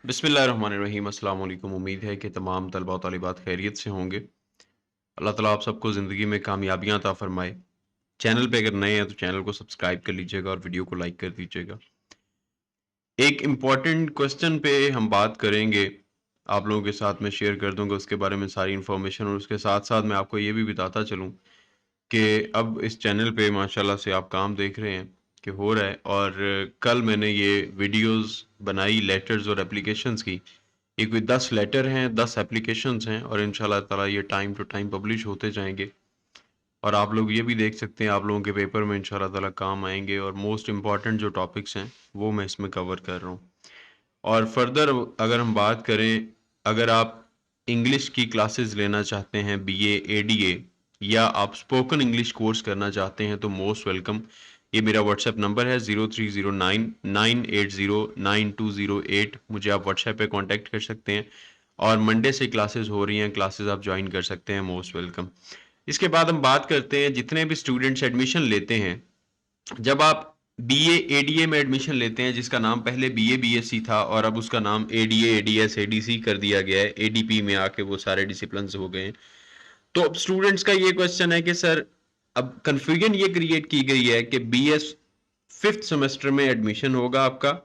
बिस्मिल्लाहिर्रहमानिर्रहीम अस्सलाम वालेकुम। उम्मीद है कि तमाम तलबा और तालिबात खैरियत से होंगे। अल्लाह ताला आप सबको ज़िंदगी में कामयाबियाँ अता फ़रमाए। चैनल पे अगर नए हैं तो चैनल को सब्सक्राइब कर लीजिएगा और वीडियो को लाइक कर दीजिएगा। एक इम्पॉर्टेंट क्वेश्चन पे हम बात करेंगे, आप लोगों के साथ मैं शेयर कर दूँगा उसके बारे में सारी इन्फॉर्मेशन, और उसके साथ-साथ मैं आपको ये भी बताता चलूँ कि अब इस चैनल पे माशाल्लाह से आप काम देख रहे हैं कि हो रहा है, और कल मैंने ये वीडियोज़ बनाई लेटर्स और एप्लीकेशंस की। ये कोई 10 लेटर हैं, 10 एप्लीकेशंस हैं, और इंशाल्लाह ताला ये टाइम टू टाइम पब्लिश होते जाएंगे। और आप लोग ये भी देख सकते हैं, आप लोगों के पेपर में इंशाल्लाह ताला काम आएंगे, और मोस्ट इम्पॉर्टेंट जो टॉपिक्स हैं वो मैं इसमें कवर कर रहा हूँ। और फर्दर अगर हम बात करें, अगर आप इंग्लिश की क्लासेस लेना चाहते हैं, बीए एडीए, या आप स्पोकन इंग्लिश कोर्स करना चाहते हैं, तो मोस्ट वेलकम। ये मेरा व्हाट्सएप नंबर है 030998098208। मुझे आप व्हाट्सएप पे कांटेक्ट कर सकते हैं, और मंडे से क्लासेस हो रही हैं, क्लासेस आप ज्वाइन कर सकते हैं। Most welcome. इसके बाद हम बात करते हैं, जितने भी स्टूडेंट्स एडमिशन लेते हैं, जब आप बीए एडीए में एडमिशन लेते हैं, जिसका नाम पहले बीए बीएससी था और अब उसका नाम एडीए एडीएस एडीसी कर दिया गया है, एडीपी में आके वो सारे डिसिप्लिन हो गए हैं। तो अब स्टूडेंट्स का ये क्वेश्चन है कि सर, अब कंफ्यूजन ये क्रिएट की गई है कि बीएस फिफ्थ सेमेस्टर में एडमिशन होगा आपका,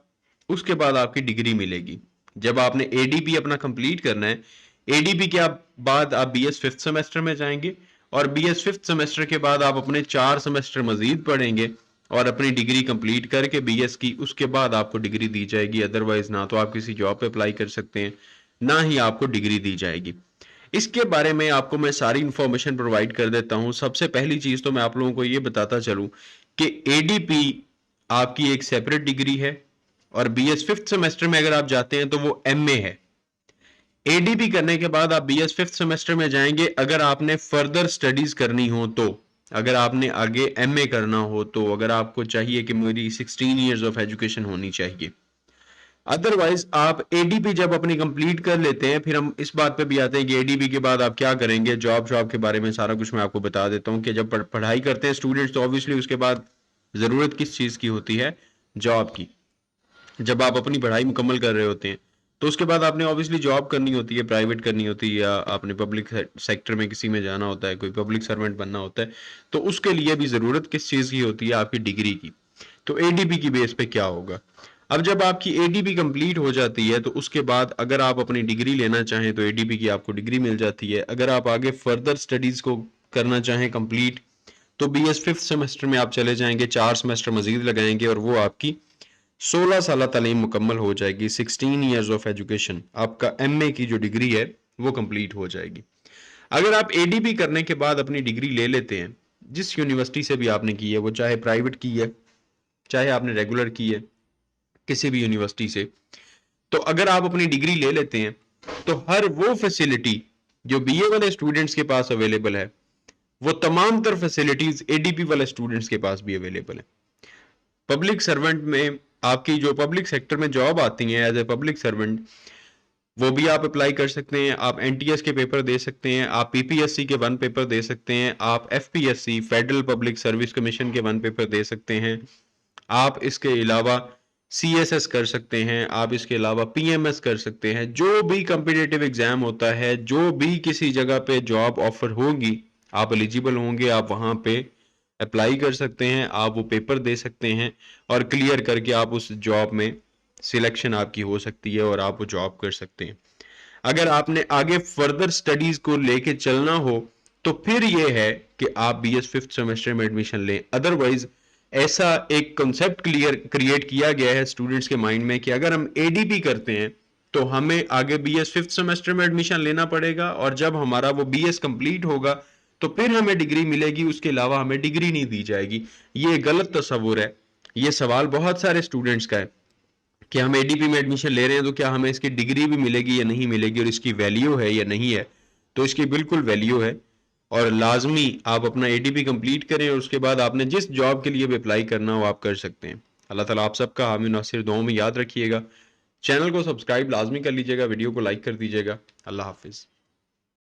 उसके बाद आपकी डिग्री मिलेगी। जब आपने एडीपी अपना कंप्लीट करना है, एडीपी के बाद आप बीएस फिफ्थ सेमेस्टर में जाएंगे, और बीएस फिफ्थ सेमेस्टर के बाद आप अपने 4 सेमेस्टर मजीद पढ़ेंगे और अपनी डिग्री कंप्लीट करके बीएस की, उसके बाद आपको डिग्री दी जाएगी। अदरवाइज ना तो आप किसी जॉब पे अप्लाई कर सकते हैं, ना ही आपको डिग्री दी जाएगी। इसके बारे में आपको मैं सारी इंफॉर्मेशन प्रोवाइड कर देता हूं। सबसे पहली चीज तो मैं आप लोगों को ये बताता चलूं कि एडीपी आपकी एक सेपरेट डिग्री है, और बीएस फिफ्थ सेमेस्टर में अगर आप जाते हैं तो वो एमए है। एडीपी करने के बाद आप बीएस फिफ्थ सेमेस्टर में जाएंगे अगर आपने फर्दर स्टडीज करनी हो तो। अगर आपने आगे एमए करना हो तो, अगर आपको चाहिए कि मेरी 16 इयर्स ऑफ एजुकेशन होनी चाहिए। अदरवाइज आप एडीपी जब अपनी कंप्लीट कर लेते हैं, फिर हम इस बात पे भी आते हैं कि एडीपी के बाद आप क्या करेंगे। जॉब के बारे में सारा कुछ मैं आपको बता देता हूं कि जब पढ़ाई करते हैं स्टूडेंट्स, तो ऑब्वियसली उसके बाद ज़रूरत किस चीज़ की होती है? जॉब की। जब आप अपनी पढ़ाई मुकम्मल कर रहे होते हैं, तो उसके बाद आपने ऑब्वियसली जॉब करनी होती है, प्राइवेट करनी होती है, या आपने पब्लिक सेक्टर में किसी में जाना होता है, कोई पब्लिक सर्वेंट बनना होता है। तो उसके लिए भी ज़रूरत किस चीज़ की होती है? आपकी डिग्री की। तो एडीपी की बेस पे क्या होगा? अब जब आपकी एडीपी कंप्लीट हो जाती है, तो उसके बाद अगर आप अपनी डिग्री लेना चाहें तो एडीपी की आपको डिग्री मिल जाती है। अगर आप आगे फर्दर स्टडीज़ को करना चाहें कंप्लीट, तो बीएस फिफ्थ सेमेस्टर में आप चले जाएंगे, 4 सेमेस्टर मजीद लगाएंगे, और वो आपकी 16 साल तालीम मुकम्मल हो जाएगी। 16 ईयर्स ऑफ एजुकेशन, आपका एमए की जो डिग्री है वो कंप्लीट हो जाएगी। अगर आप एडीपी करने के बाद अपनी डिग्री ले लेते हैं, जिस यूनिवर्सिटी से भी आपने की है, वो चाहे प्राइवेट की है, चाहे आपने रेगुलर की है, किसी भी यूनिवर्सिटी से, तो अगर आप अपनी डिग्री ले लेते हैं, तो हर वो फैसिलिटी जो बीए वाले स्टूडेंट्स के पास अवेलेबल है, वो तमाम तर फैसिलिटीज एडीपी वाले स्टूडेंट्स के पास भी अवेलेबल है। पब्लिक सर्वेंट में आपकी जो पब्लिक सेक्टर में जॉब आती है एज ए पब्लिक सर्वेंट, वो भी आप अप्लाई कर सकते हैं। आप एनटीएस के पेपर दे सकते हैं, आप पीपीएससी के 1 पेपर दे सकते हैं, आप FPSC federal public service commission के 1 पेपर दे सकते हैं। आप इसके अलावा सीएसएस कर सकते हैं, आप इसके अलावा पीएमएस कर सकते हैं। जो भी कॉम्पिटिटिव एग्जाम होता है, जो भी किसी जगह पे जॉब ऑफर होगी, आप एलिजिबल होंगे, आप वहां पे अप्लाई कर सकते हैं, आप वो पेपर दे सकते हैं, और क्लियर करके आप उस जॉब में सिलेक्शन आपकी हो सकती है, और आप वो जॉब कर सकते हैं। अगर आपने आगे फर्दर स्टडीज को लेके चलना हो, तो फिर ये है कि आप बीएस फिफ्थ सेमेस्टर में एडमिशन लें। अदरवाइज ऐसा एक कॉन्सेप्ट क्रिएट किया गया है स्टूडेंट्स के माइंड में कि अगर हम एडीपी करते हैं तो हमें आगे बीएस फिफ्थ सेमेस्टर में एडमिशन लेना पड़ेगा, और जब हमारा वो बीएस कंप्लीट होगा तो फिर हमें डिग्री मिलेगी, उसके अलावा हमें डिग्री नहीं दी जाएगी। ये गलत तस्वुर है। ये सवाल बहुत सारे स्टूडेंट्स का है कि हम एडीपी में एडमिशन ले रहे हैं तो क्या हमें इसकी डिग्री भी मिलेगी या नहीं मिलेगी, और इसकी वैल्यू है या नहीं है? तो इसकी बिल्कुल वैल्यू है, और लाजमी आप अपना एडीपी कंप्लीट करें, और उसके बाद आपने जिस जॉब के लिए भी अप्लाई करना हो आप कर सकते हैं। अल्लाह ताला आप सबका हामी नासिर दुआओं में याद रखिएगा। चैनल को सब्सक्राइब लाजमी कर लीजिएगा, वीडियो को लाइक कर दीजिएगा। अल्लाह हाफिज़।